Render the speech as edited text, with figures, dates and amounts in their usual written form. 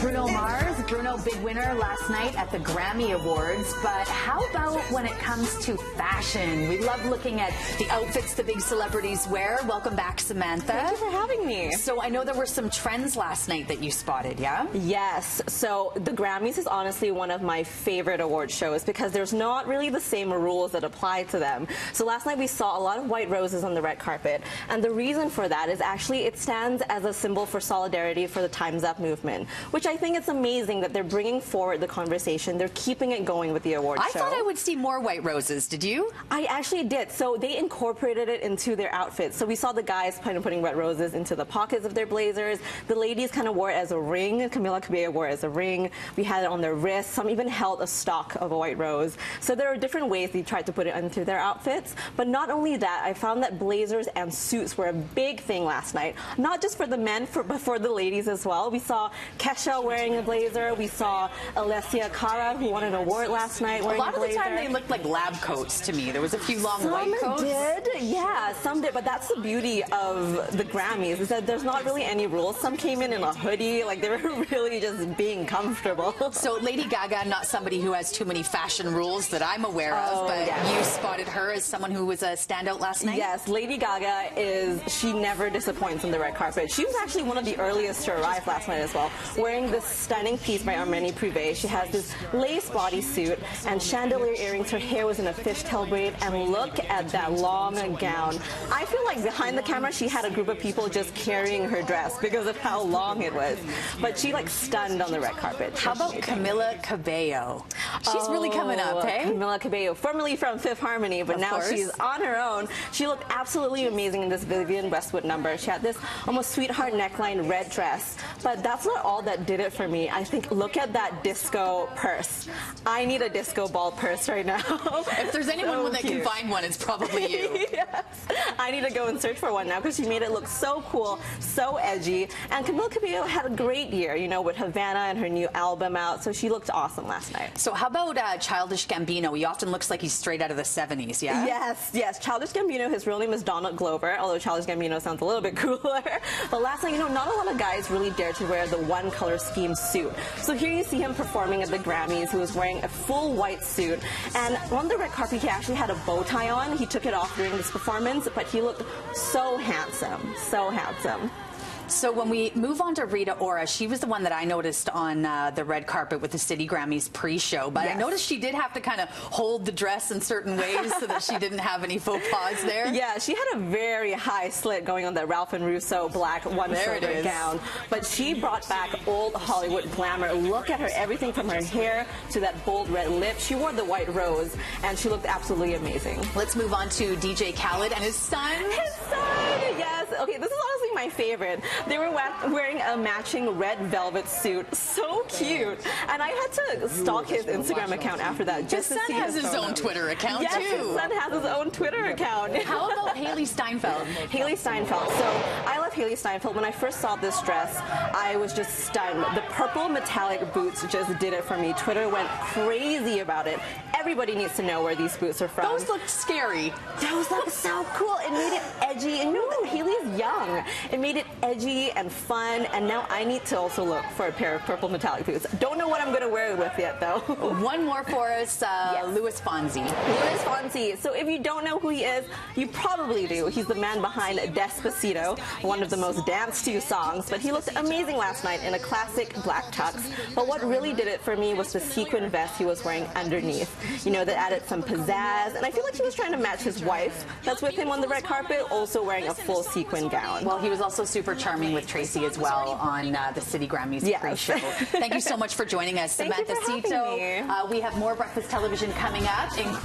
Bruno Mars. Bruno, big winner last night at the Grammy Awards. But how about when it comes to fashion? We love looking at the outfits the big celebrities wear. Welcome back, Samantha. Thank you for having me. So I know there were some trends last night that you spotted, yeah? Yes. So the Grammys is honestly one of my favorite award shows because there's not really the same rules that apply to them. So last night we saw a lot of white roses on the red carpet. And the reason for that is actually it stands as a symbol for solidarity for the Time's Up movement, which I think it's amazing that they're bringing forward the conversation. They're keeping it going with the award show. I thought I would see more white roses. Did you? I actually did. So they incorporated it into their outfits. So we saw the guys putting white roses into the pockets of their blazers. The ladies kind of wore it as a ring. Camila Cabello wore it as a ring. We had it on their wrists. Some even held a stalk of a white rose. So there are different ways they tried to put it into their outfits. But not only that, I found that blazers and suits were a big thing last night. Not just for the men, but for the ladies as well. We saw Kesha wearing a blazer. We saw Alessia Cara, who won an award last night, wearing a blazer. A lot of the time they looked like lab coats to me. There was a few long white coats. Some did, yeah, some did. But that's the beauty of the Grammys, is that there's not really any rules. Some came in a hoodie, like they were really just being comfortable. So Lady Gaga, not somebody who has too many fashion rules that I'm aware of, but you spotted her as someone who was a standout last night? Yes, Lady Gaga she never disappoints on the red carpet. She was actually one of the earliest to arrive last night as well, wearing this stunning piece by Armani Privé. She has this lace bodysuit and chandelier earrings. Her hair was in a fishtail braid, and look at that long gown. I feel like behind the camera she had a group of people just carrying her dress because of how long it was. But she stunned on the red carpet. How about Camila Cabello? She's really coming up, hey? Camila Cabello, formerly from Fifth Harmony, but now she's on her own. She looked absolutely amazing in this Vivienne Westwood number. She had this almost sweetheart neckline red dress. But that's not all that did it for me. I think, look at that disco purse. I need a disco ball purse right now. If there's anyone that can find one, it's probably you. Yes. I need to go and search for one now because she made it look so cool, so edgy. And Camila Cabello had a great year, with Havana and her new album out. So she looked awesome last night. So how about Childish Gambino? He often looks like he's straight out of the 70s, yeah? Yes. Childish Gambino, his real name is Donald Glover, although Childish Gambino sounds a little bit cooler. But last night, not a lot of guys really dared to wear the one color scheme suit. So here you see him performing at the Grammys. He was wearing a full white suit. And on the red carpet, he actually had a bow tie on. He took it off during this performance, but he looked so handsome, so handsome. So when we move on to Rita Ora, she was the one that I noticed on the red carpet with the City Grammys pre-show. But I noticed she did have to kind of hold the dress in certain ways so that she didn't have any faux pas there. Yeah, she had a very high slit going on that Ralph and Russo black one-shoulder gown. But she brought back old Hollywood glamour. Look at her, everything from her hair to that bold red lip. She wore the white rose, and she looked absolutely amazing. Let's move on to DJ Khaled and his son. His son, yes. Okay, this is honestly my favorite. They were wearing a matching red velvet suit. So cute. And I had to stalk his Instagram account after that just to see his son has his own Twitter account, too. Yes, his son has his own Twitter account. How about Hailee Steinfeld? Hailee Steinfeld. So I love Hailee Steinfeld. When I first saw this dress, I was just stunned. The purple metallic boots just did it for me. Twitter went crazy about it. Everybody needs to know where these boots are from. Those looked scary. Those look so cool. It made it edgy. And that Hailey's young. It made it edgy and fun. And now I need to also look for a pair of purple metallic boots. Don't know what I'm going to wear it with yet, though. One more for us, Louis Fonsi. Louis Fonsi. So if you don't know who he is, you probably do. He's the man behind Despacito, one of the most danced-to songs. But he looked amazing last night in a classic black tux. But what really did it for me was the sequin vest he was wearing underneath. That added some pizzazz. And I feel like he was trying to match his wife that's with him on the red carpet, also wearing a full sequin gown. Well, he was also super charming with Tracy as well on the City Grammys pre-show. Thank you so much for joining us, Samantha Sito. We have more breakfast television coming up, including